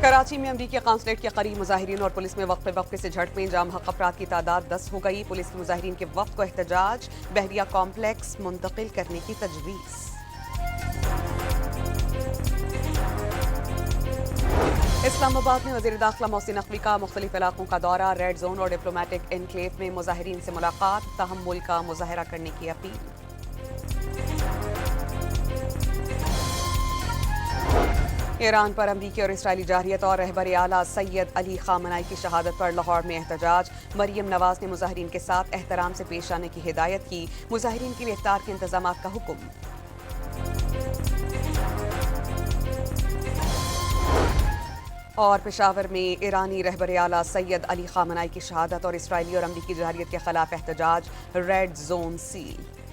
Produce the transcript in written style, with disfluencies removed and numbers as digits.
کراچی میں امریکی قونصلیٹ کے قریب مظاہرین اور پولیس میں وقفے سے جھڑپیں، جام حق افراد کی تعداد 10 ہو گئی۔ پولیس کی مظاہرین کے وفد کو احتجاج بحریہ کمپلیکس منتقل کرنے کی تجویز۔ اسلام آباد میں وزیر داخلہ محسن نقوی کا مختلف علاقوں کا دورہ، ریڈ زون اور ڈپلومیٹک انکلیو میں مظاہرین سے ملاقات، تحمل کا مظاہرہ کرنے کی اپیل۔ ایران پر امریکی اور اسرائیلی جارحیت اور رہبر اعلیٰ سید علی خامنائی کی شہادت پر لاہور میں احتجاج، مریم نواز نے مظاہرین کے ساتھ احترام سے پیش آنے کی ہدایت کی، مظاہرین کے لیے افطار کے انتظامات کا حکم۔ اور پشاور میں ایرانی رہبر اعلیٰ سید علی خامنائی کی شہادت اور اسرائیلی اور امریکی جارحیت کے خلاف احتجاج، ریڈ زون سیل۔